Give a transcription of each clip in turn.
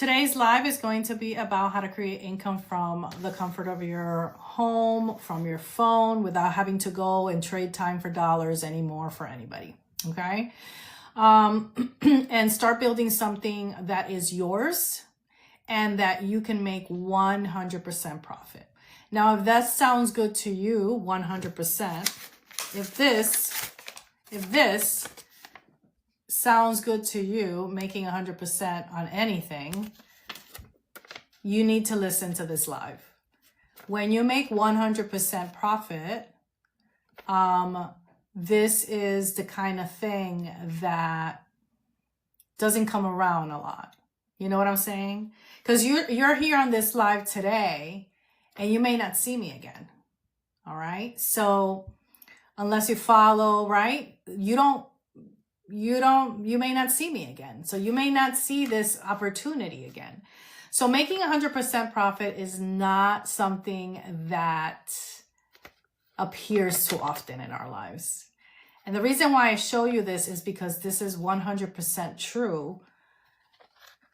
Today's live is going to be about how to create income from the comfort of your home, from your phone, without having to go and trade time for dollars anymore for anybody. Okay. And start building something that is yours and that you can make 100% profit. Now, if that sounds good to you, 100%, if this sounds good to you, making 100% on anything, you need to listen to this live. When you make 100% profit, this is the kind of thing that doesn't come around a lot. You know what I'm saying? Because you're here on this live today and you may not see me again. All right. So unless you follow, right? You may not see me again. So you may not see this opportunity again. So making 100% profit is not something that appears too often in our lives. And the reason why I show you this is because this is 100% true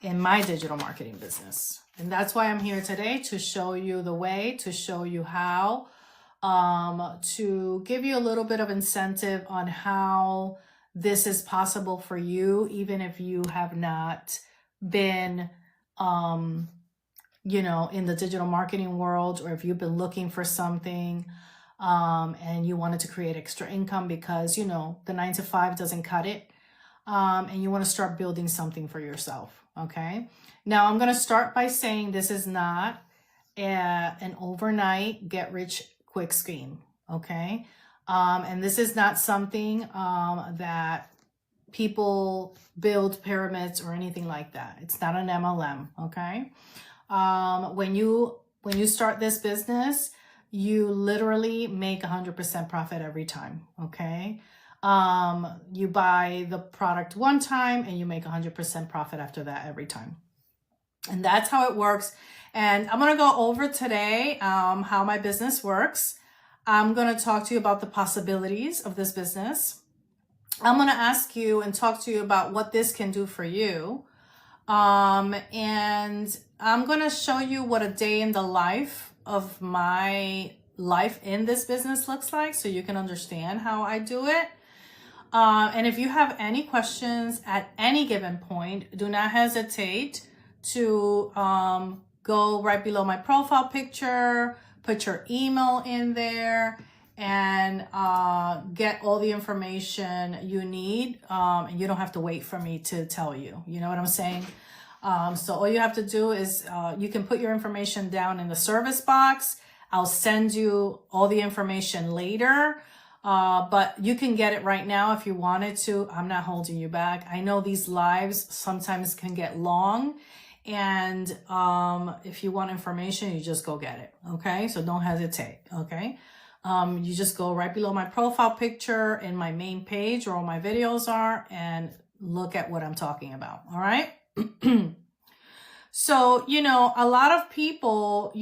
in my digital marketing business. And that's why I'm here today, to show you the way, to show you how, to give you a little bit of incentive on how this is possible for you, even if you have not been, in the digital marketing world, or if you've been looking for something, and you wanted to create extra income because, the 9-to-5 doesn't cut it. And you want to start building something for yourself. Okay. Now I'm going to start by saying this is not an overnight get rich quick scheme. Okay. And this is not something, that people build pyramids or anything like that. It's not an MLM. Okay. When you start this business, you literally make 100% profit every time. Okay. You buy the product one time and you make 100% profit after that every time. And that's how it works. And I'm going to go over today, how my business works. I'm going to talk to you about the possibilities of this business. I'm going to ask you and talk to you about what this can do for you. And I'm going to show you what a day in the life of my life in this business looks like, so you can understand how I do it. And if you have any questions at any given point, do not hesitate to go right below my profile picture, put your email in there, and get all the information you need. And you don't have to wait for me to tell you. You know what I'm saying? So all you have to do is you can put your information down in the service box. I'll send you all the information later. But you can get it right now if you wanted to. I'm not holding you back. I know these lives sometimes can get long, and if you want information, you just go get it. Okay, so don't hesitate. Okay, you just go right below my profile picture in my main page, where all my videos are, and look at what I'm talking about. All right. So, a lot of people,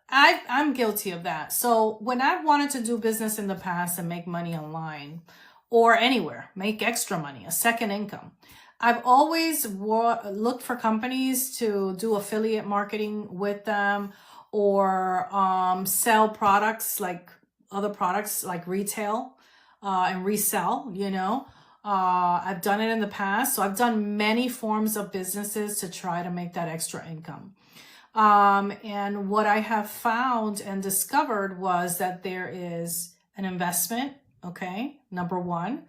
I'm guilty of that. So when I've wanted to do business in the past and make money online or anywhere, make extra money, a second income, I've always looked for companies to do affiliate marketing with them, or sell products, like other products like retail, and resell, I've done it in the past. So I've done many forms of businesses to try to make that extra income. And what I have found and discovered was that there is an investment. Okay. Number one,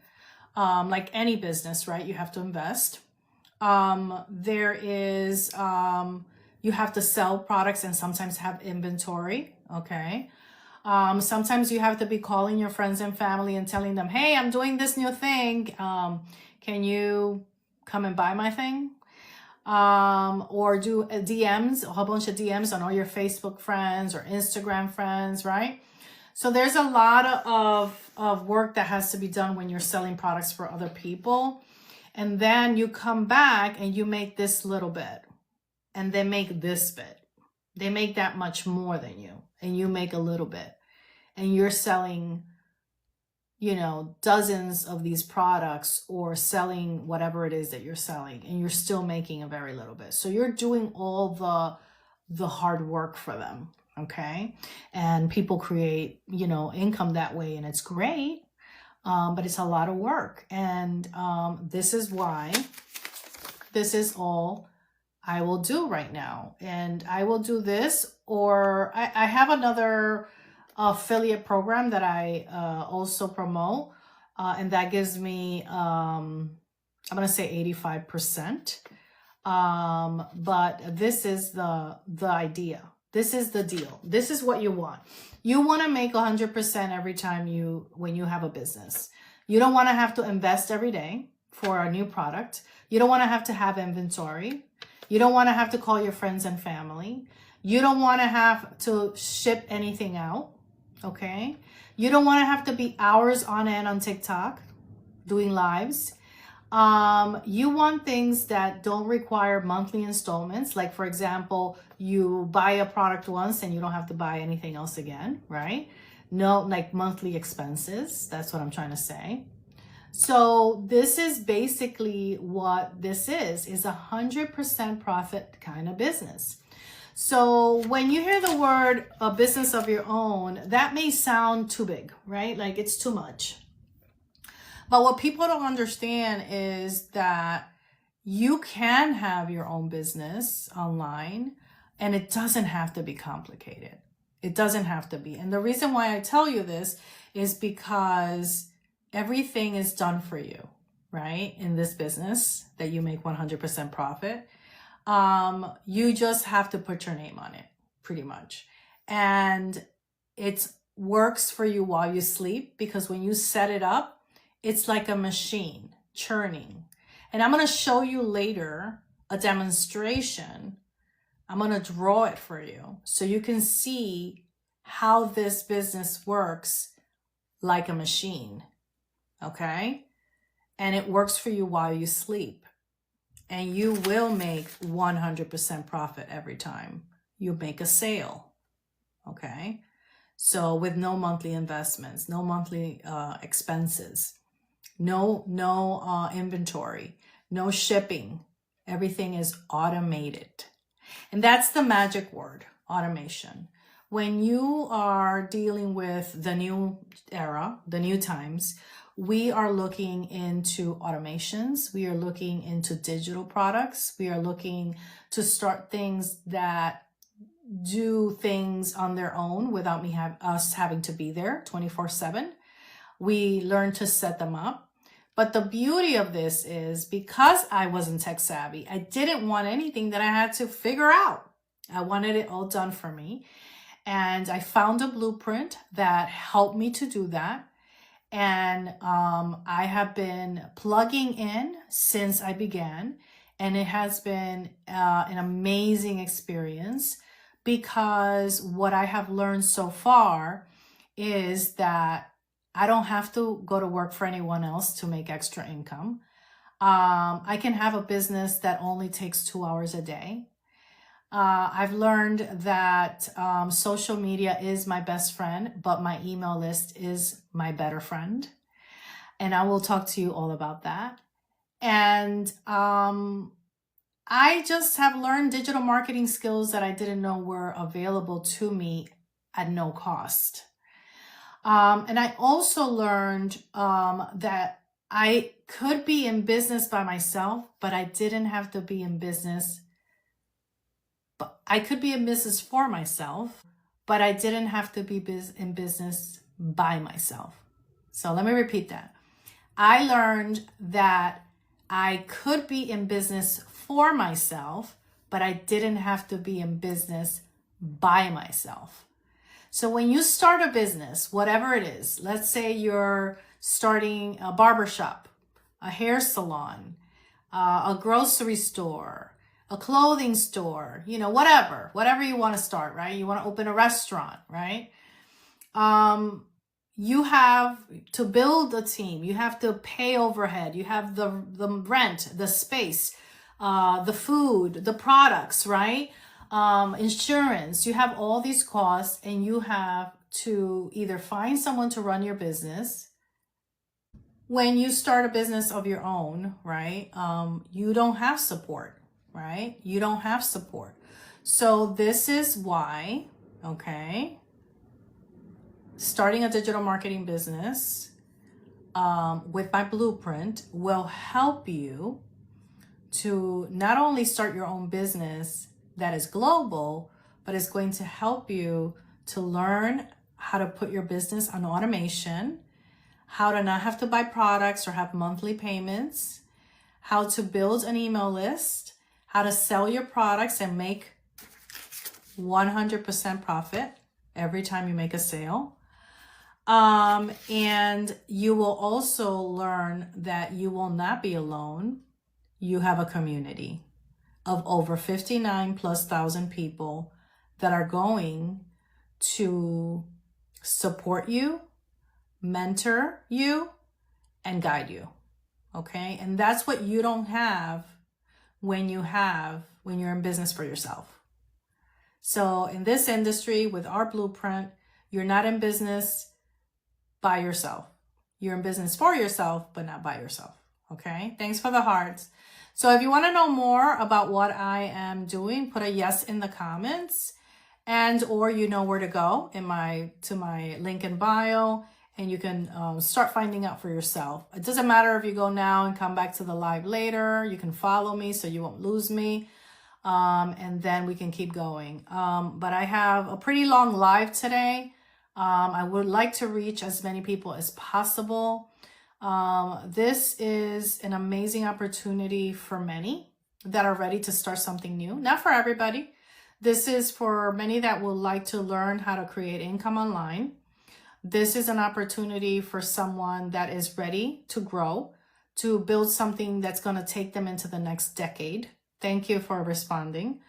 like any business, right? You have to invest. There is, you have to sell products and sometimes have inventory. Okay. Sometimes you have to be calling your friends and family and telling them, hey, I'm doing this new thing. Can you come and buy my thing? Or do DMs, a whole bunch of DMs on all your Facebook friends or Instagram friends, right? So there's a lot of work that has to be done when you're selling products for other people. And then you come back and you make this little bit, and they make this bit. They make that much more than you, and you make a little bit, and you're selling, dozens of these products or selling whatever it is that you're selling, and you're still making a very little bit. So you're doing all the hard work for them. Okay. And people create, income that way, and it's great. But it's a lot of work. And this is why this is all I will do right now. And I will do this, or I have another affiliate program that I also promote. And that gives me, I'm going to say 85%. But this is the idea. This is the deal. This is what you want. You want to make 100% every time when you have a business. You don't want to have to invest every day for a new product. You don't want to have inventory. You don't want to have to call your friends and family. You don't want to have to ship anything out. Okay. You don't want to have to be hours on end on TikTok doing lives. You want things that don't require monthly installments. Like, for example, you buy a product once and you don't have to buy anything else again, right? No, like monthly expenses. That's what I'm trying to say. So this is basically what this is 100% profit kind of business. So when you hear the word a business of your own, that may sound too big, right? Like it's too much. But what people don't understand is that you can have your own business online, and it doesn't have to be complicated. It doesn't have to be. And the reason why I tell you this is because everything is done for you, right? In this business that you make 100% profit. You just have to put your name on it, pretty much. And it works for you while you sleep, because when you set it up, it's like a machine churning. And I'm going to show you later a demonstration. I'm going to draw it for you so you can see how this business works like a machine. Okay? And it works for you while you sleep. And you will make 100% profit every time you make a sale. Okay? So with no monthly investments, no monthly expenses. No inventory, no shipping. Everything is automated. And that's the magic word, automation. When you are dealing with the new era, the new times, we are looking into automations. We are looking into digital products. We are looking to start things that do things on their own without us having to be there 24/7. We learn to set them up. But the beauty of this is, because I wasn't tech savvy, I didn't want anything that I had to figure out. I wanted it all done for me. And I found a blueprint that helped me to do that. And I have been plugging in since I began. And it has been an amazing experience, because what I have learned so far is that I don't have to go to work for anyone else to make extra income. I can have a business that only takes 2 hours a day. I've learned that social media is my best friend, but my email list is my better friend. And I will talk to you all about that. And I just have learned digital marketing skills that I didn't know were available to me at no cost. And I also learned that I could be in business by myself, but I didn't have to be in business. But I could be in business for myself, but I didn't have to be in business by myself. So let me repeat that. I learned that I could be in business for myself, but I didn't have to be in business by myself. So when you start a business, whatever it is, let's say you're starting a barbershop, a hair salon, a grocery store, a clothing store, whatever you want to start, right? You want to open a restaurant, right? You have to build a team. You have to pay overhead. You have the rent, the space, the food, the products, right? Insurance. You have all these costs, and you have to either find someone to run your business, when you start a business of your own, right? You don't have support, right? You don't have support. So this is why, okay, starting a digital marketing business with my blueprint will help you to not only start your own business that is global, but it's going to help you to learn how to put your business on automation, how to not have to buy products or have monthly payments, how to build an email list, how to sell your products and make 100% profit every time you make a sale. And you will also learn that you will not be alone. You have a community of over 59,000+ people that are going to support you, mentor you, and guide you. Okay? And that's what you don't have when you're in business for yourself. So in this industry with our blueprint, you're not in business by yourself. You're in business for yourself, but not by yourself. Okay? Thanks for the hearts. So if you want to know more about what I am doing, put a yes in the comments, and or you know where to go to my link in bio, and you can start finding out for yourself. It doesn't matter if you go now and come back to the live later. You can follow me so you won't lose me. And then we can keep going. But I have a pretty long live today. I would like to reach as many people as possible. This is an amazing opportunity for many that are ready to start something new. Not for everybody. This is for many that would like to learn how to create income online. This is an opportunity for someone that is ready to grow, to build something that's going to take them into the next decade. Thank you for responding.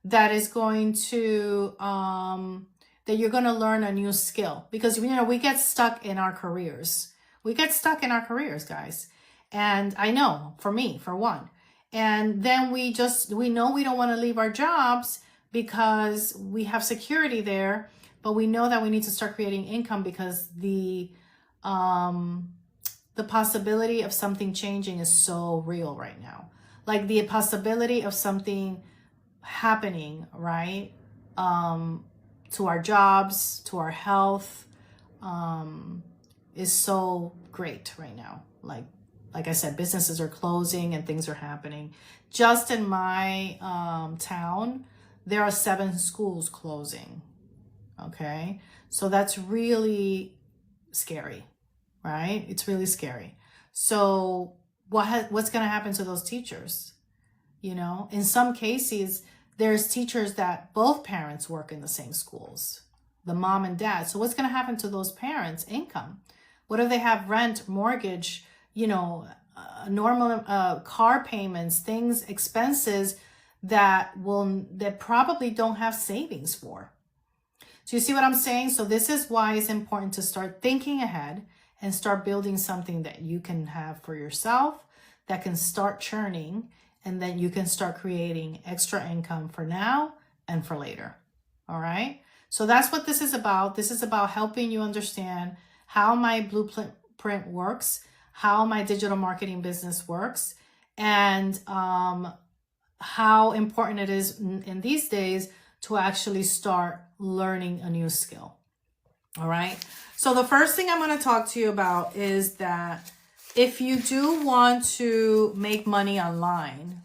That is going to, that you're going to learn a new skill, because, we get stuck in our careers. We get stuck in our careers, guys. And I know, for me, for one. And then we know we don't want to leave our jobs because we have security there, but we know that we need to start creating income because the possibility of something changing is so real right now. Like the possibility of something happening, right? To our jobs, to our health, is so great right now. Like I said, businesses are closing and things are happening. Just in my town, there are 7 schools closing. Okay, so that's really scary, right? It's really scary. So what's going to happen to those teachers? In some cases, there's teachers that both parents work in the same schools, the mom and dad. So what's going to happen to those parents' income? What if they have rent, mortgage, normal car payments, expenses that probably don't have savings for? So you see what I'm saying? So this is why it's important to start thinking ahead and start building something that you can have for yourself, that can start churning, and then you can start creating extra income for now and for later. All right? So that's what this is about. This is about helping you understand how my blueprint works, how my digital marketing business works, and how important it is in these days to actually start learning a new skill. All right. So the first thing I'm going to talk to you about is that if you do want to make money online,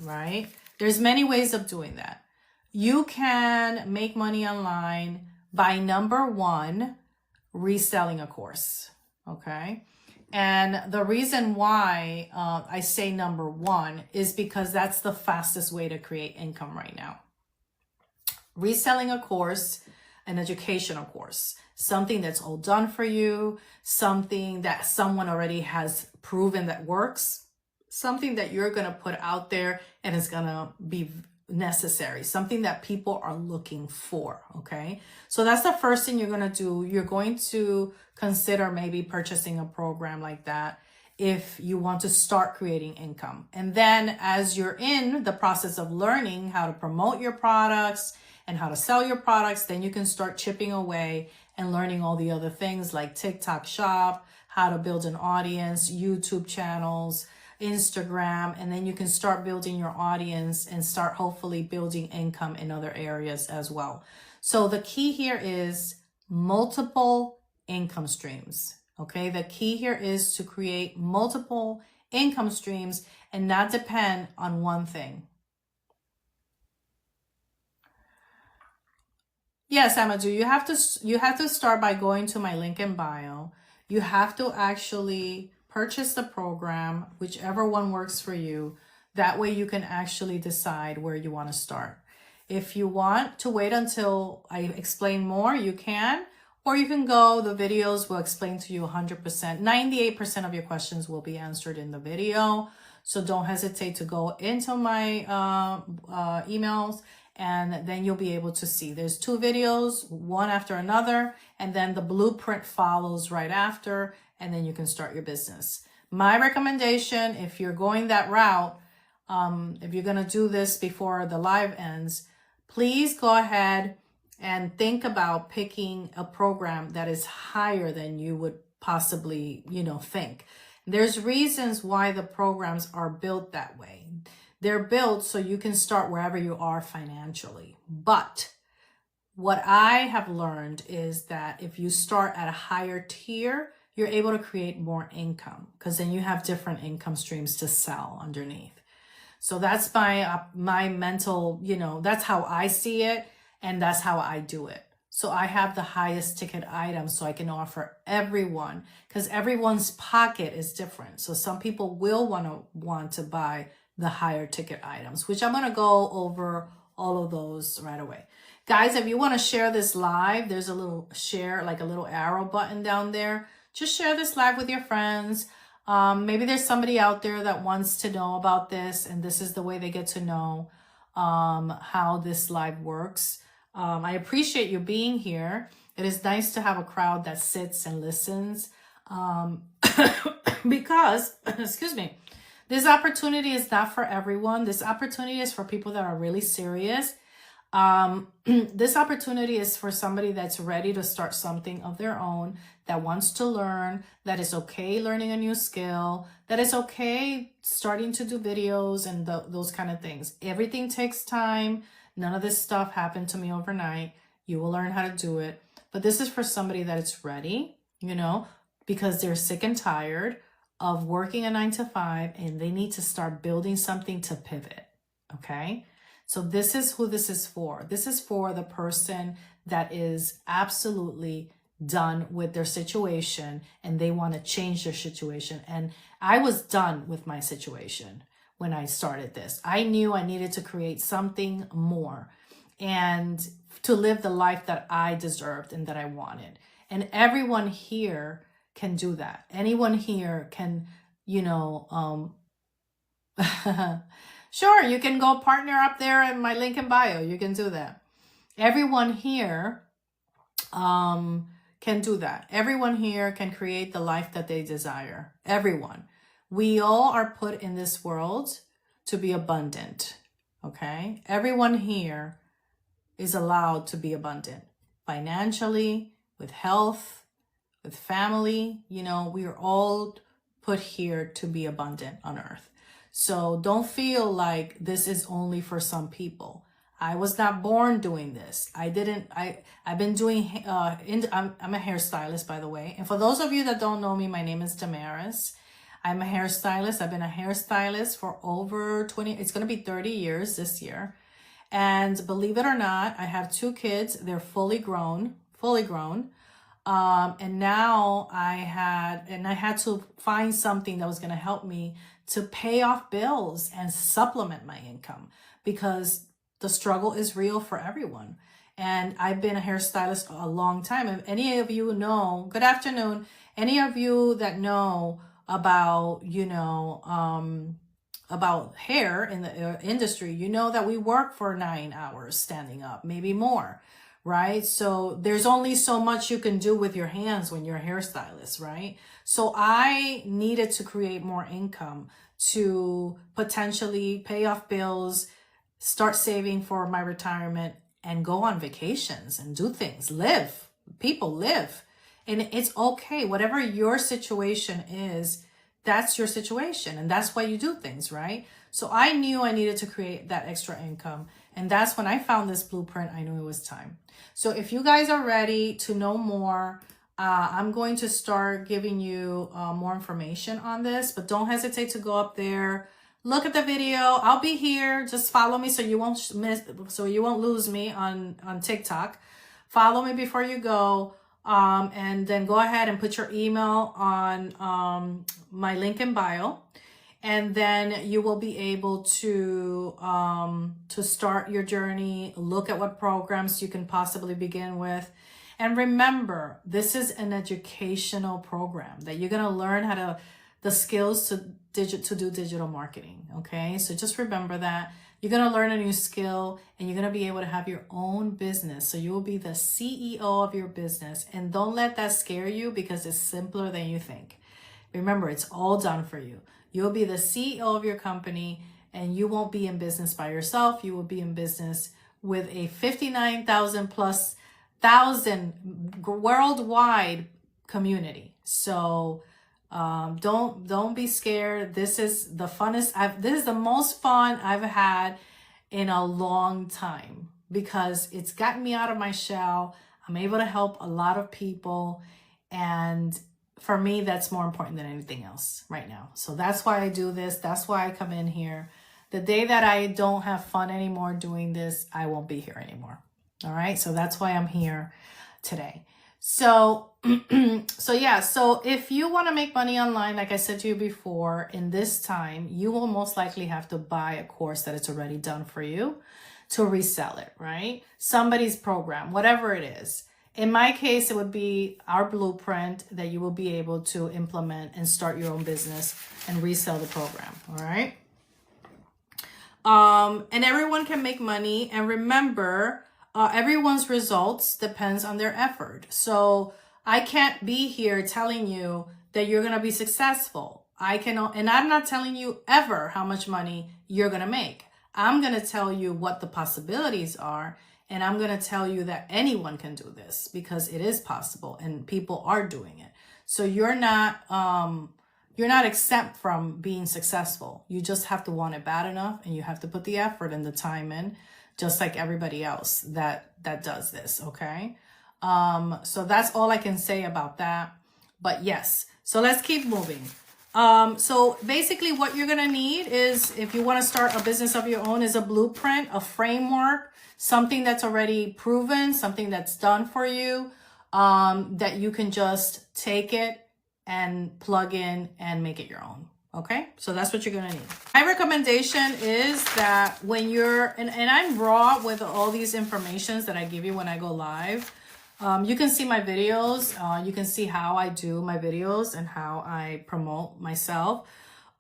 right, there's many ways of doing that. You can make money online by, number one, reselling a course. Okay. And the reason why I say number one is because that's the fastest way to create income right now. Reselling a course, an educational course, something that's all done for you, something that someone already has proven that works, something that you're going to put out there and is going to be necessary, something that people are looking for. Okay. So that's the first thing you're going to do. You're going to consider maybe purchasing a program like that if you want to start creating income. And then as you're in the process of learning how to promote your products and how to sell your products, then you can start chipping away and learning all the other things like TikTok Shop, how to build an audience, YouTube channels, Instagram, and then you can start building your audience and start hopefully building income in other areas as well. So the key here is multiple income streams. Okay, the key here is to create multiple income streams and not depend on one thing. Yes, Amadou, you have to start by going to my link in bio. You have to actually purchase the program, whichever one works for you. That way you can actually decide where you want to start. If you want to wait until I explain more, you can, or you can go, the videos will explain to you 100%. 98% of your questions will be answered in the video. So don't hesitate to go into my emails, and then you'll be able to see. There's 2 videos, one after another, and then the blueprint follows right after, and then you can start your business. My recommendation, if you're going that route, if you're going to do this before the live ends, please go ahead and think about picking a program that is higher than you would possibly, think. There's reasons why the programs are built that way. They're built so you can start wherever you are financially. But what I have learned is that if you start at a higher tier, you're able to create more income, because then you have different income streams to sell underneath. So that's my mental, that's how I see it, and that's how I do it. So I have the highest ticket items so I can offer everyone, because everyone's pocket is different. So some people will want to buy the higher ticket items, which I'm going to go over all of those right away. Guys, if you want to share this live, there's a little share, like a little arrow button down there. Just share this live with your friends. Maybe there's somebody out there that wants to know about this, and this is the way they get to know how this live works. I appreciate you being here. It is nice to have a crowd that sits and listens, because, excuse me, this opportunity is not for everyone. This opportunity is for people that are really serious. This opportunity is for somebody that's ready to start something of their own, that wants to learn, that is okay learning a new skill, that is okay starting to do videos and those kind of things. Everything takes time. None of this stuff happened to me overnight. You will learn how to do it. But this is for somebody that is ready, because they're sick and tired of working a 9-to-5 and they need to start building something to pivot. Okay? So this is who this is for. This is for the person that is absolutely done with their situation and they want to change their situation. And I was done with my situation when I started this. I knew I needed to create something more and to live the life that I deserved and that I wanted. And everyone here can do that. Anyone here can, sure, you can go partner up there in my link in bio. You can do that. Everyone here can do that. Everyone here can create the life that they desire. Everyone. We all are put in this world to be abundant. Okay? Everyone here is allowed to be abundant financially, with health, with family. We are all put here to be abundant on earth. So don't feel like this is only for some people. I was not born doing this. I've been doing, I'm a hairstylist, by the way. And for those of you that don't know me, my name is Damaris. I'm a hairstylist. I've been a hairstylist for over 20, it's going to be 30 years this year. And believe it or not, I have 2 kids. They're fully grown. And now I had to find something that was going to help me to pay off bills and supplement my income, because the struggle is real for everyone. And I've been a hairstylist a long time. If any of you know, good afternoon, any of you that know about, about hair in the industry, you know that we work for 9 hours standing up, maybe more, right? So there's only so much you can do with your hands when you're a hairstylist, right? So I needed to create more income to potentially pay off bills, start saving for my retirement, and go on vacations and do things, live. People live. And it's okay. Whatever your situation is, that's your situation. And that's why you do things, right? So I knew I needed to create that extra income. And that's when I found this blueprint. I knew it was time. So if you guys are ready to know more, I'm going to start giving you more information on this, but don't hesitate to go up there. Look at the video. I'll be here. Just follow me so you won't lose me on TikTok. Follow me before you go. And then go ahead and put your email on my link in bio. And then you will be able to start your journey, look at what programs you can possibly begin with. And remember, this is an educational program that you're going to learn the skills to do digital marketing. Okay. So just remember that you're going to learn a new skill and you're going to be able to have your own business. So you will be the CEO of your business, and don't let that scare you because it's simpler than you think. Remember, it's all done for you. You'll be the CEO of your company, and you won't be in business by yourself. You will be in business with a 59,000 plus worldwide community. So don't be scared. This is the funnest. This is the most fun I've had in a long time because it's gotten me out of my shell. I'm able to help a lot of people, and for me, that's more important than anything else right now. So that's why I do this. That's why I come in here. The day that I don't have fun anymore doing this, I won't be here anymore. All right. So that's why I'm here today. So, so if you want to make money online, like I said to you before, in this time, you will most likely have to buy a course that it's already done for you to resell it, right? Somebody's program, whatever it is. In my case, it would be our blueprint that you will be able to implement and start your own business and resell the program. All right. And everyone can make money. And remember, everyone's results depends on their effort. So I can't be here telling you that you're going to be successful. And I'm not telling you ever how much money you're going to make. I'm going to tell you what the possibilities are. And I'm going to tell you that anyone can do this because it is possible and people are doing it. So you're not exempt from being successful. You just have to want it bad enough, and you have to put the effort and the time in, just like everybody else that does this. Okay. So that's all I can say about that. But yes, so let's keep moving. So basically what you're going to need is, if you want to start a business of your own, is a blueprint, a framework, something that's already proven, something that's done for you, that you can just take it and plug in and make it your own. Okay. So that's what you're going to need. My recommendation is that when you're, and I'm raw with all these informations that I give you when I go live. You can see my videos. You can see how I do my videos and how I promote myself.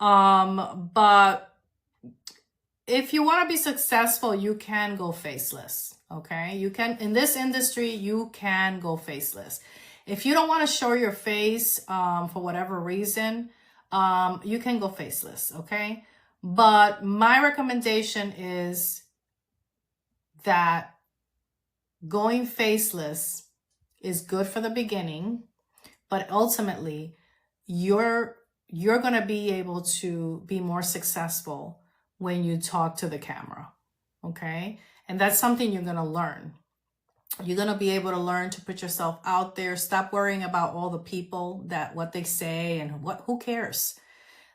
But if you want to be successful, you can go faceless. Okay. You can, in this industry, you can go faceless. If you don't want to show your face, for whatever reason, you can go faceless. Okay. But my recommendation is that going faceless is good for the beginning, but ultimately you're going to be able to be more successful when you talk to the camera. Okay. And that's something you're going to learn. You're going to be able to learn to put yourself out there. Stop worrying about all the people, that what they say and who cares?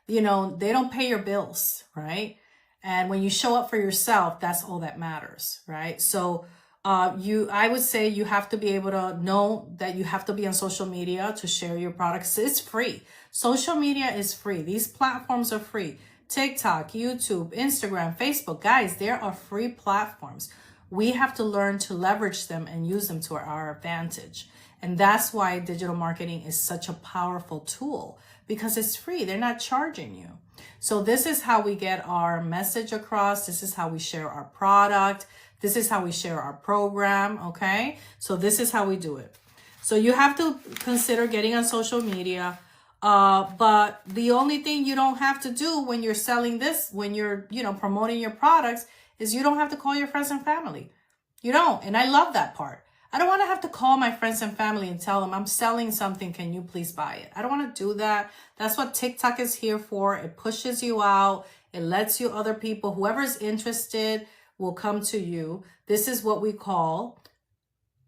You know, they don't pay your bills, right? And when you show up for yourself, that's all that matters, right? So I would say you have to be able to know that you have to be on social media to share your products. It's free. Social media is free. These platforms are free. TikTok, YouTube, Instagram, Facebook, guys, there are free platforms. We have to learn to leverage them and use them to our advantage. And that's why digital marketing is such a powerful tool, because it's free. They're not charging you. So this is how we get our message across. This is how we share our product. This is how we share our program. Okay. So this is how we do it. So you have to consider getting on social media. But the only thing you don't have to do when you're selling this, when you're, promoting your products, is you don't have to call your friends and family. You don't. And I love that part. I don't want to have to call my friends and family and tell them I'm selling something. Can you please buy it? I don't want to do that. That's what TikTok is here for. It pushes you out. It lets you other people, whoever's interested will come to you. This is what we call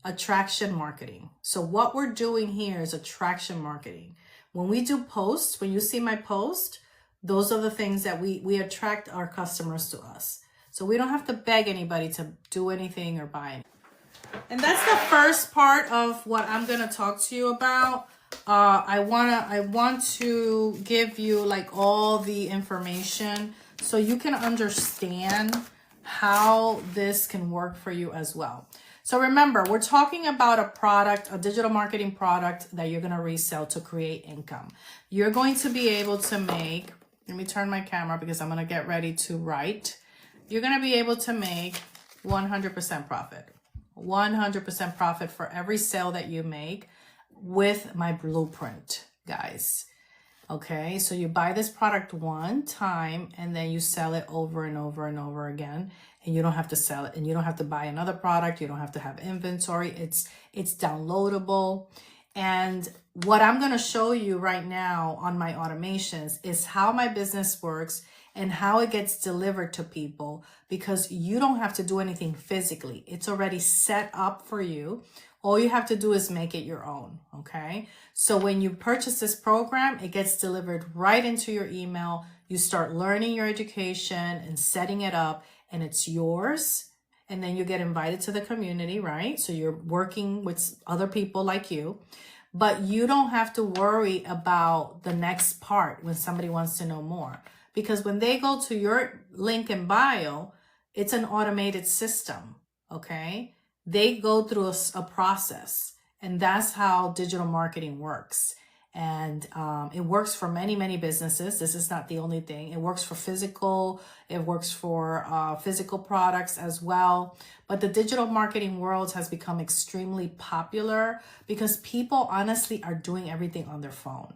attraction marketing. So what we're doing here is attraction marketing. When we do posts, when you see my post, those are the things that we attract our customers to us. So we don't have to beg anybody to do anything or buy anything. And that's the first part of what I'm going to talk to you about. I want to give you like all the information so you can understand how this can work for you as well. So remember, we're talking about a product, a digital marketing product that you're going to resell to create income. You're going to be able to make, let me turn my camera because I'm going to get ready to write. You're going to be able to make 100% profit. 100% profit for every sale that you make with my blueprint, guys. Okay, so you buy this product one time and then you sell it over and over and over again, and you don't have to sell it and you don't have to buy another product. You don't have to have inventory. It's downloadable. And what I'm going to show you right now on my automations is how my business works and how it gets delivered to people, because you don't have to do anything physically. It's already set up for you. All you have to do is make it your own, okay? So when you purchase this program, it gets delivered right into your email. You start learning your education and setting it up, and it's yours. And then you get invited to the community, right? So you're working with other people like you, but you don't have to worry about the next part when somebody wants to know more. Because when they go to your link in bio, it's an automated system, okay? They go through a process, and that's how digital marketing works. And it works for many, many businesses. This is not the only thing. It works for physical. It works for physical products as well. But the digital marketing world has become extremely popular because people honestly are doing everything on their phone.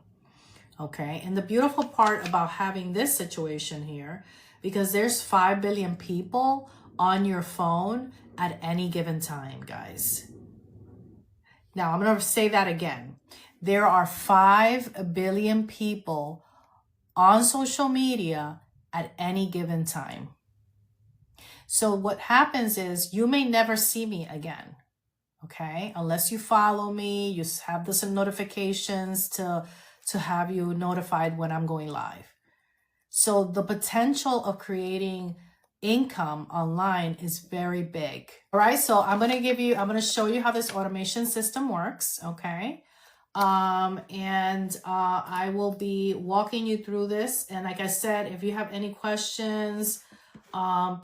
Okay, and the beautiful part about having this situation here, because there's 5 billion people on your phone at any given time, guys. Now, I'm going to say that again. There are 5 billion people on social media at any given time. So what happens is you may never see me again, okay? Unless you follow me, you have the notifications to have you notified when I'm going live. So the potential of creating income online is very big. All right, so I'm going to show you how this automation system works, okay? I will be walking you through this. And like I said, if you have any questions,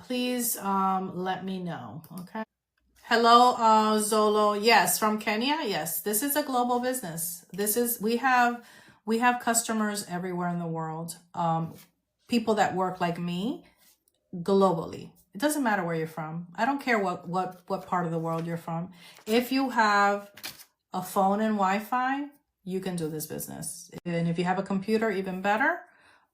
please let me know, okay? Hello, Zolo. Yes, from Kenya. Yes, this is a global business. We have customers everywhere in the world. People that work like me globally. It doesn't matter where you're from. I don't care what part of the world you're from. If you have a phone and Wi-Fi, you can do this business. And if you have a computer, even better.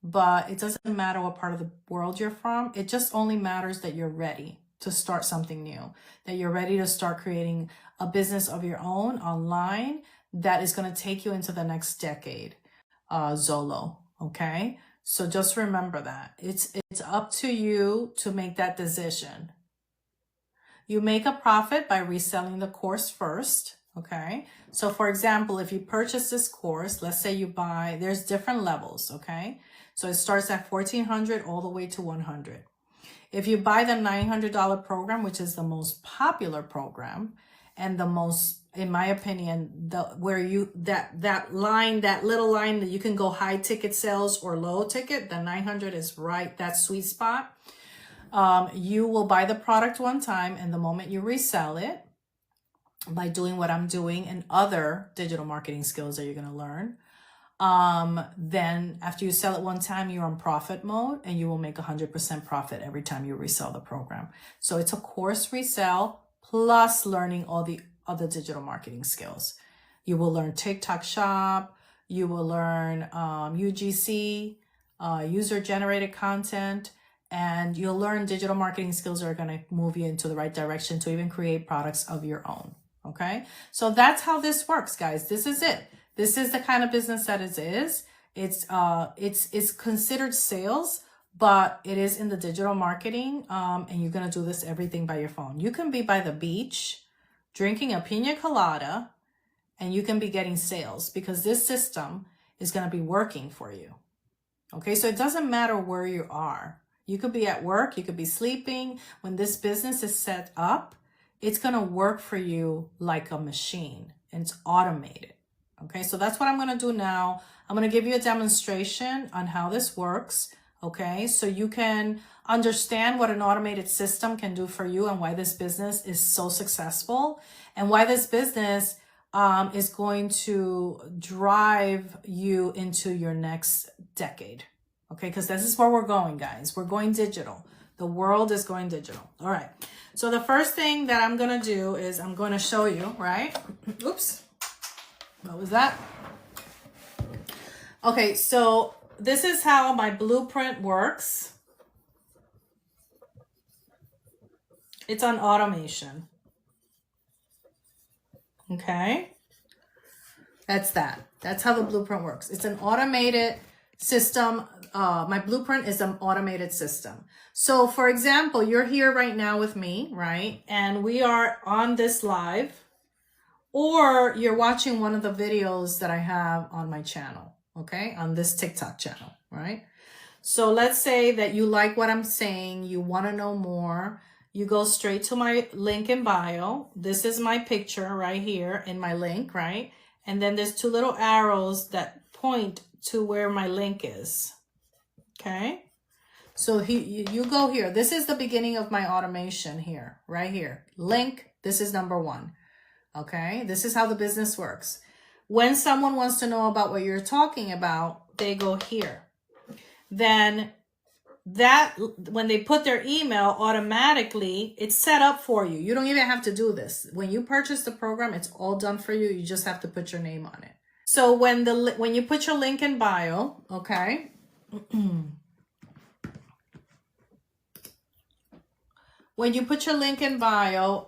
But it doesn't matter what part of the world you're from. It just only matters that you're ready to start something new, that you're ready to start creating a business of your own online that is going to take you into the next decade, Zolo, okay? So just remember that. It's up to you to make that decision. You make a profit by reselling the course first, okay? So for example, if you purchase this course, let's say you buy, there's different levels, okay? So it starts at $1,400 all the way to $100. If you buy the $900 program, which is the most popular program and the most, in my opinion, that little line that you can go high ticket sales or low ticket, the 900 is right, that sweet spot. You will buy the product one time, and the moment you resell it by doing what I'm doing and other digital marketing skills that you're going to learn, then after you sell it one time, you're on profit mode, and you will make 100% profit every time you resell the program. So it's a course resell plus learning all the other digital marketing skills. You will learn TikTok Shop. You will learn UGC, user generated content, and you'll learn digital marketing skills that are going to move you into the right direction to even create products of your own. Okay. So that's how this works, guys. This is it. This is the kind of business that it is. It's considered sales, but it is in the digital marketing. And you're going to do this everything by your phone. You can be by the beach drinking a pina colada and you can be getting sales because this system is going to be working for you. Okay. So it doesn't matter where you are. You could be at work. You could be sleeping. When this business is set up, it's going to work for you like a machine and it's automated. Okay, so that's what I'm going to do now. I'm going to give you a demonstration on how this works. Okay, so you can understand what an automated system can do for you and why this business is so successful and why this business is going to drive you into your next decade. Okay, because this is where we're going, guys. We're going digital. The world is going digital. All right. So the first thing that I'm going to do is I'm going to show you, right? Oops. What was that? Okay, so this is how my blueprint works. It's on automation. Okay. That's that. That's how the blueprint works. It's an automated system. My blueprint is an automated system. So for example, you're here right now with me, right? And we are on this live, or you're watching one of the videos that I have on my channel, okay? On this TikTok channel, right? So let's say that you like what I'm saying, you want to know more. You go straight to my link in bio. This is my picture right here in my link, right? And then there's two little arrows that point to where my link is. Okay. So you go here. This is the beginning of my automation here, right here. Link. This is number 1. Okay. This is how the business works. When someone wants to know about what you're talking about, they go here. Then that, when they put their email, automatically it's set up for you. You don't even have to do this. When you purchase the program, it's all done for you. You just have to put your name on it. So when you put your link in bio, okay. When you put your link in bio,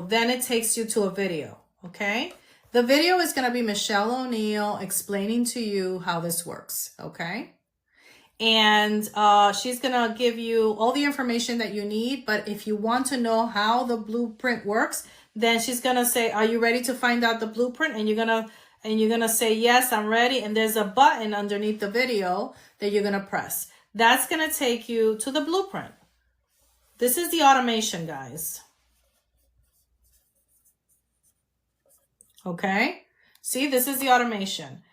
then it takes you to a video, okay? The video is going to be Michelle O'Neill explaining to you how this works, okay? And she's going to give you all the information that you need. But if you want to know how the blueprint works, then she's going to say, are you ready to find out the blueprint? And you're going to say, yes, I'm ready. And there's a button underneath the video that you're going to press. That's going to take you to the blueprint. This is the automation, guys. Okay. See, this is the automation.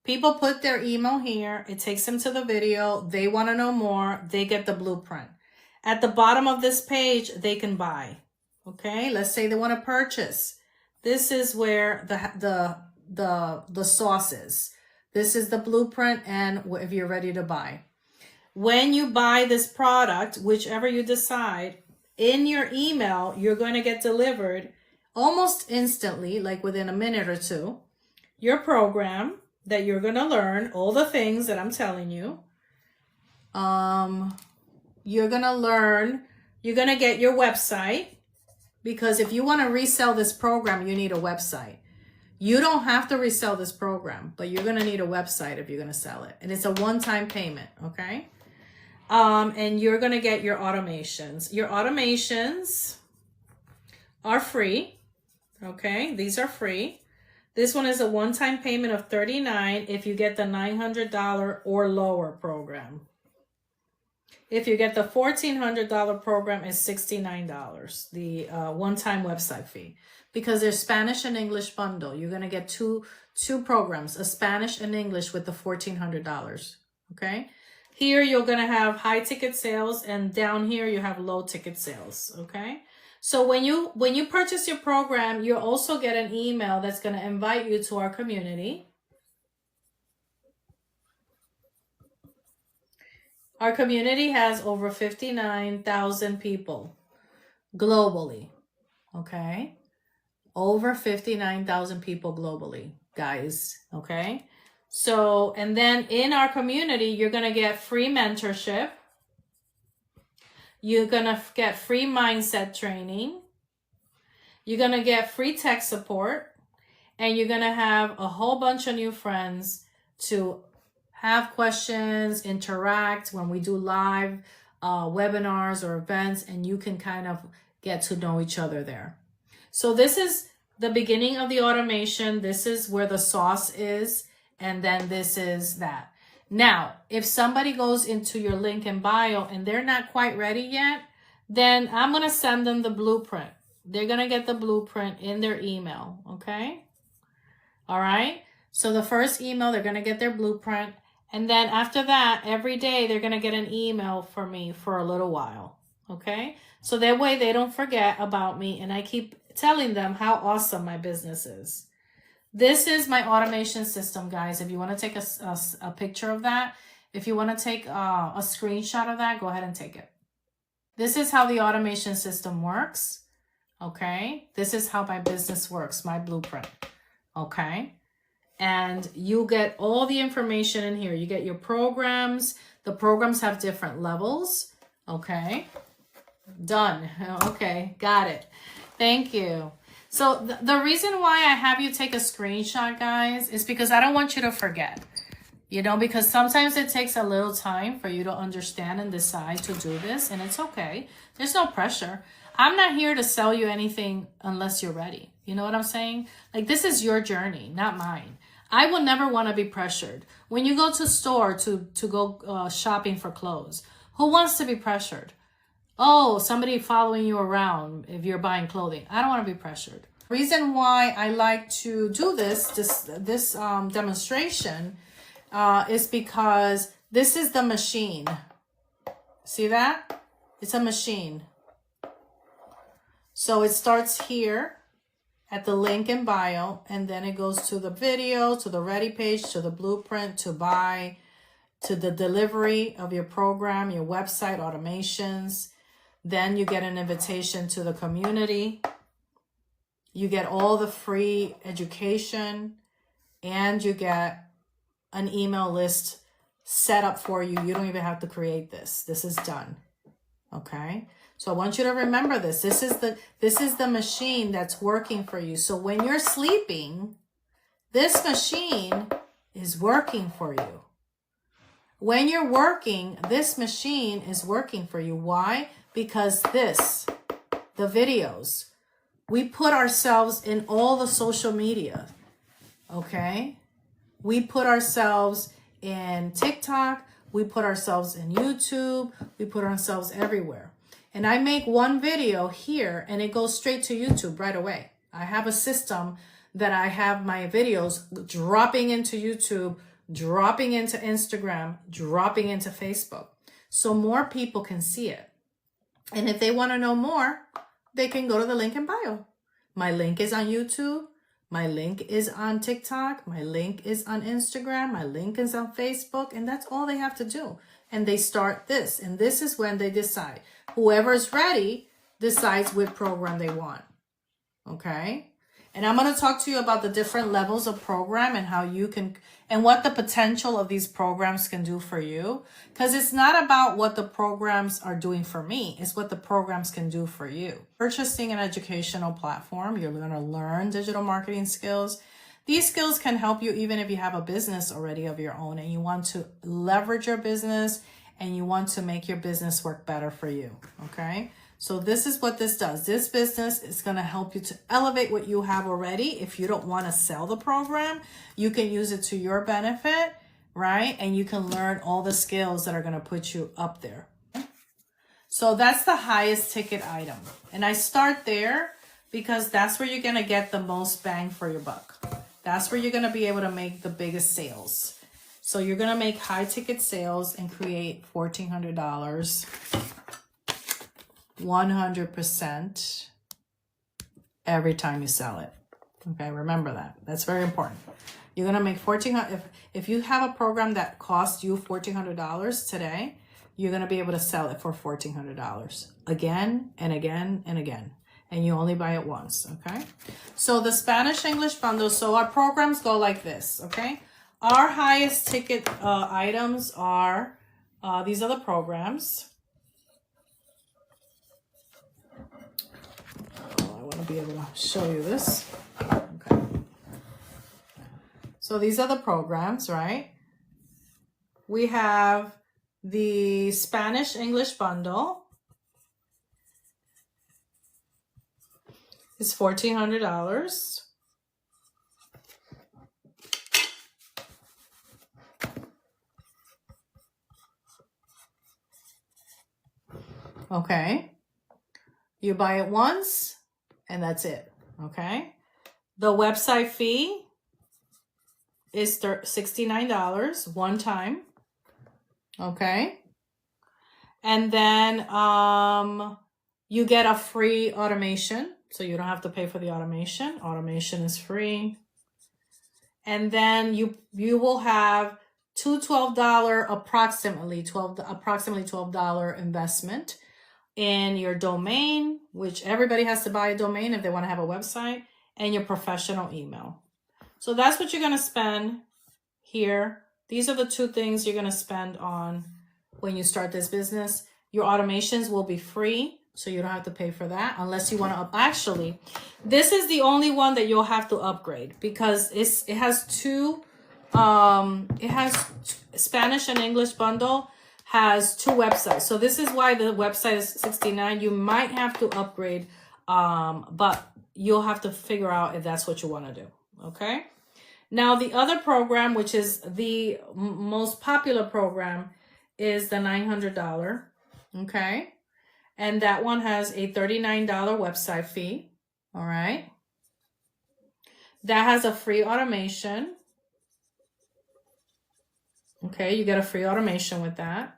People put their email here. It takes them to the video. They want to know more. They get the blueprint. At the bottom of this page, they can buy. Okay. Let's say they want to purchase. This is where the sauce is. This is the blueprint and if you're ready to buy. When you buy this product, whichever you decide, in your email, you're going to get delivered almost instantly, like within a minute or two, your program that you're going to learn, all the things that I'm telling you. You're going to learn, you're going to get your website, because if you want to resell this program, you need a website. You don't have to resell this program, but you're going to need a website if you're going to sell it. And it's a one-time payment, okay? And you're going to get your automations. Your automations are free, okay? These are free. This one is a one-time payment of $39 if you get the $900 or lower program. If you get the $1,400 program, it's $69, the one-time website fee. Because there's Spanish and English bundle. You're going to get two programs, a Spanish and English with the $1,400, okay? Here, you're going to have high ticket sales, and down here, you have low ticket sales, okay? So when you purchase your program, you'll also get an email that's going to invite you to our community. Our community has over 59,000 people globally, okay? Over 59,000 people globally, guys, okay? So, and then in our community, you're going to get free mentorship. You're going to get free mindset training. You're going to get free tech support. And you're going to have a whole bunch of new friends to have questions, interact when we do live webinars or events, and you can kind of get to know each other there. So this is the beginning of the automation. This is where the sauce is, and then this is that. Now, if somebody goes into your link in bio and they're not quite ready yet, then I'm going to send them the blueprint. They're going to get the blueprint in their email, okay? All right? So the first email, they're going to get their blueprint. And then after that, every day, they're going to get an email from me for a little while, okay? So that way they don't forget about me, and I keep telling them how awesome my business is. This is my automation system, guys. If you want to take a picture of that, if you want to take a screenshot of that, go ahead and take it. This is how the automation system works, okay? This is how my business works, my blueprint, okay? And you get all the information in here. You get your programs. The programs have different levels. Okay. Done. Okay. Got it. Thank you. So the reason why I have you take a screenshot, guys, is because I don't want you to forget. You know, because sometimes it takes a little time for you to understand and decide to do this. And it's okay. There's no pressure. I'm not here to sell you anything unless you're ready. You know what I'm saying? Like, this is your journey, not mine. I will never want to be pressured. When you go to store to go shopping for clothes, who wants to be pressured? Oh, somebody following you around if you're buying clothing. I don't want to be pressured. Reason why I like to do this demonstration is because this is the machine. See that? It's a machine. So it starts here at the link in bio, and then it goes to the video, to the ready page, to the blueprint, to buy, to the delivery of your program, your website automations. Then you get an invitation to the community. You get all the free education, and you get an email list set up for you. You don't even have to create this. This is done. Okay? So I want you to remember this. This is the machine that's working for you. So when you're sleeping, this machine is working for you. When you're working, this machine is working for you. Why? Because the videos, we put ourselves in all the social media, okay? We put ourselves in TikTok. We put ourselves in YouTube. We put ourselves everywhere. And I make one video here and it goes straight to YouTube right away. I have a system that I have my videos dropping into YouTube, dropping into Instagram, dropping into Facebook. So more people can see it. And if they want to know more, they can go to the link in bio. My link is on YouTube. My link is on TikTok. My link is on Instagram. My link is on Facebook. And that's all they have to do. And they start this. And this is when they decide. Whoever's ready decides what program they want. Okay? And I'm going to talk to you about the different levels of program and how you can, and what the potential of these programs can do for you. Because it's not about what the programs are doing for me. It's what the programs can do for you. Purchasing an educational platform, you're going to learn digital marketing skills. These skills can help you even if you have a business already of your own and you want to leverage your business and you want to make your business work better for you. Okay? So this is what this does. This business is going to help you to elevate what you have already. If you don't want to sell the program, you can use it to your benefit, right? And you can learn all the skills that are going to put you up there. So that's the highest ticket item. And I start there because that's where you're going to get the most bang for your buck. That's where you're going to be able to make the biggest sales. So you're going to make high ticket sales and create $1,400. 100% every time you sell it. Okay, remember that. That's very important. You're gonna make $1,400. If you have a program that costs you $1,400 today, you're gonna be able to sell it for $1,400 again and again and again. And you only buy it once. Okay. So the Spanish English bundle. So our programs go like this. Okay. Our highest ticket items are these are the programs. be able to show you this. Okay. So these are the programs, right? We have the Spanish English bundle. It's $1,400. Okay. You buy it once and that's it. Okay. The website fee is $69 one time. Okay. And then you get a free automation. So you don't have to pay for the automation. Automation is free. And then you will have two $12 approximately $12 investment in your domain, which everybody has to buy a domain if they want to have a website, and your professional email. So that's what you're going to spend here. These are the two things you're going to spend on when you start this business. Your automations will be free, so you don't have to pay for that unless you want to actually, this is the only one that you'll have to upgrade because it has two, it has Spanish and English bundle has two websites. So this is why the website is $69. You might have to upgrade, but you'll have to figure out if that's what you want to do. Okay. Now the other program, which is the most popular program, is the $900. Okay. And that one has a $39 website fee. All right. That has a free automation. Okay. You get a free automation with that.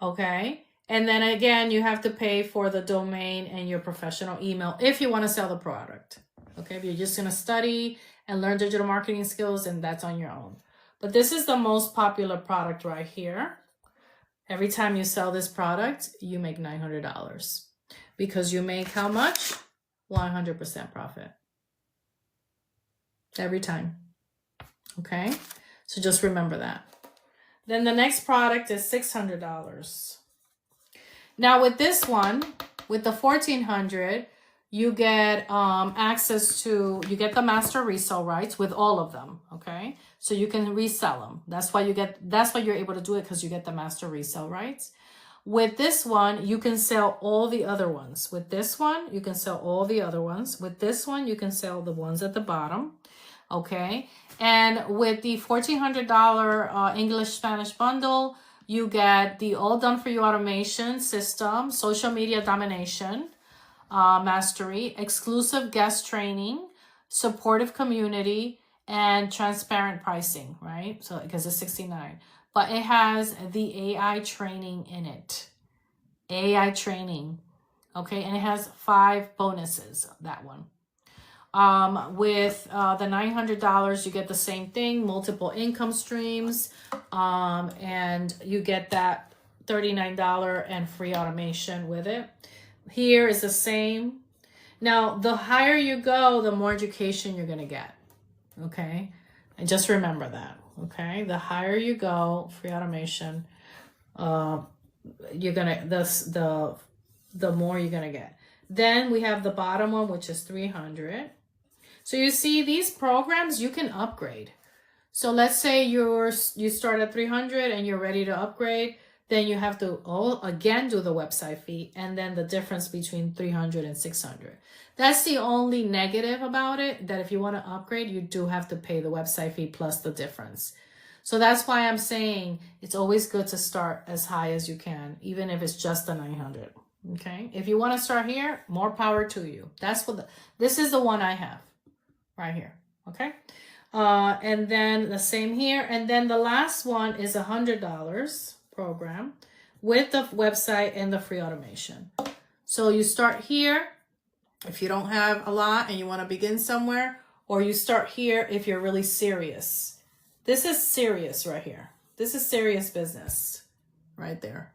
Okay. And then again, you have to pay for the domain and your professional email if you want to sell the product. Okay. If you're just going to study and learn digital marketing skills, and that's on your own. But this is the most popular product right here. Every time you sell this product, you make $900 because you make how much? 100% profit. Every time. Okay. So just remember that. Then the next product is $600. Now with this one, with the $1,400, you get access to, you get the master resale rights with all of them. Okay. So you can resell them. That's why you're able to do it, because you get the master resale rights. With this one, you can sell all the other ones. With this one, you can sell all the other ones. With this one, you can sell the ones at the bottom. Okay. And with the $1,400 English Spanish bundle, you get the all done for you automation system, social media domination, mastery, exclusive guest training, supportive community, and transparent pricing, right? So because it's $69, but it has the AI training in it. AI training. Okay. And it has 5 bonuses, that one. With the $900, you get the same thing, multiple income streams, and you get that $39 and free automation with it. Here is the same. Now, the higher you go, the more education you're going to get. Okay. And just remember that. Okay. The higher you go, free automation, you're going to, the more you're going to get. Then we have the bottom one, which is $300. So you see these programs, you can upgrade. So let's say you start at $300 and you're ready to upgrade. Then you have to again do the website fee, and then the difference between $300 and $600. That's the only negative about it, that if you want to upgrade, you do have to pay the website fee plus the difference. So that's why I'm saying it's always good to start as high as you can, even if it's just the $900. Okay. If you want to start here, more power to you. That's what this is the one I have right here. Okay. And then the same here. And then the last one is $100 program with the website and the free automation. So you start here if you don't have a lot and you want to begin somewhere, or you start here if you're really serious. This is serious right here. This is serious business right there.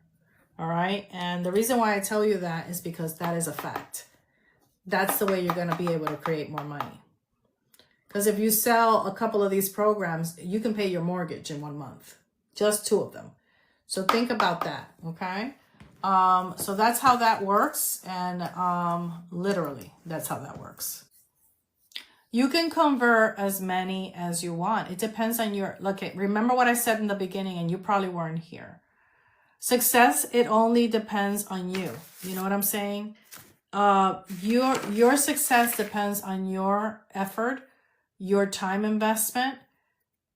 All right. And the reason why I tell you that is because that is a fact. That's the way you're going to be able to create more money. Because if you sell a couple of these programs, you can pay your mortgage in 1 month, just 2 of them. So think about that. Okay. So that's how that works. And literally, that's how that works. You can convert as many as you want. It depends on your, look, remember what I said in the beginning, and you probably weren't here. Success, it only depends on you. You know what I'm saying? Your success depends on your effort, your time investment,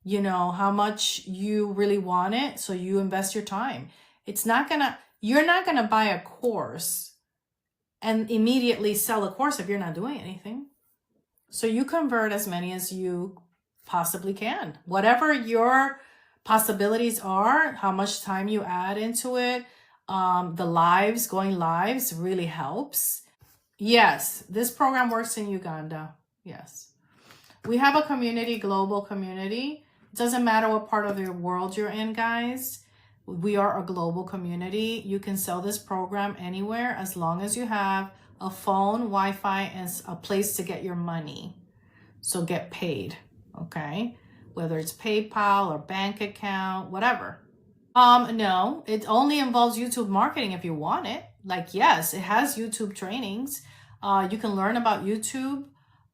you know, how much you really want it. So you invest your time. You're not gonna buy a course and immediately sell a course if you're not doing anything. So you convert as many as you possibly can. Whatever your possibilities are, how much time you add into it, going lives really helps. Yes, this program works in Uganda. Yes. We have a community, global community. It doesn't matter what part of the world you're in, guys. We are a global community. You can sell this program anywhere as long as you have a phone, Wi-Fi, and a place to get your money. So get paid, okay? Whether it's PayPal or bank account, whatever. No, it only involves YouTube marketing if you want it. Like, yes, it has YouTube trainings. You can learn about YouTube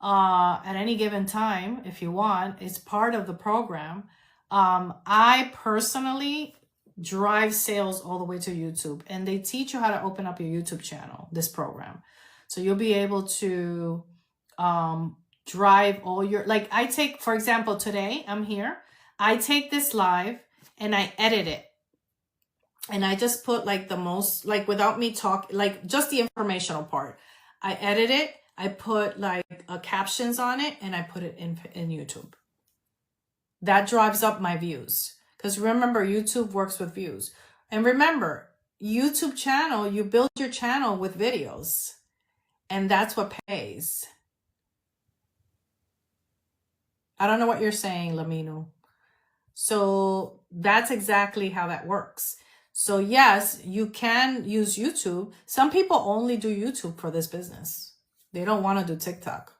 at any given time if you want. It's part of the program. I personally drive sales all the way to YouTube, and they teach you how to open up your YouTube channel, this program. So you'll be able to drive all your, like I take, for example, today I'm here. I take this live and I edit it. And I just put like the most, like without me talking, like just the informational part. I edit it. I put like captions on it, and I put it in YouTube. That drives up my views. Because remember, YouTube works with views. And remember, YouTube channel, you build your channel with videos. And that's what pays. I don't know what you're saying, Lamino. So that's exactly how that works. So yes, you can use YouTube. Some people only do YouTube for this business. They don't want to do TikTok.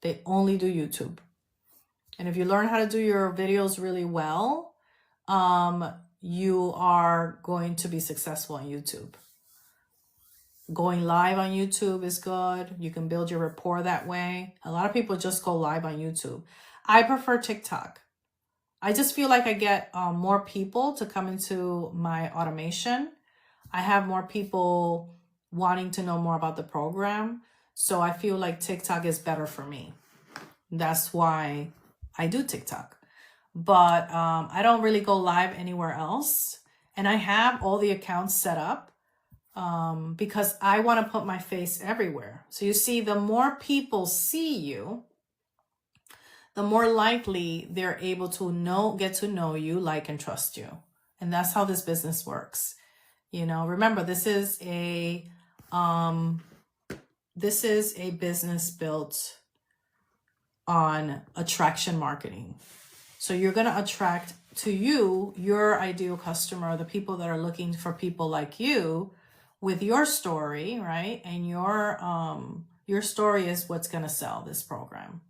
They only do YouTube. And if you learn how to do your videos really well, you are going to be successful on YouTube. Going live on YouTube is good. You can build your rapport that way. A lot of people just go live on YouTube. I prefer TikTok. I just feel like I get more people to come into my automation. I have more people wanting to know more about the program. So I feel like TikTok is better for me. That's why I do TikTok. But I don't really go live anywhere else. And I have all the accounts set up because I want to put my face everywhere. So you see, the more people see you, the more likely they're able to get to know you, like, and trust you. And that's how this business works. You know, remember, this is a business built on attraction marketing. So you're going to attract to you your ideal customer, the people that are looking for people like you with your story, right? And your story is what's going to sell this program.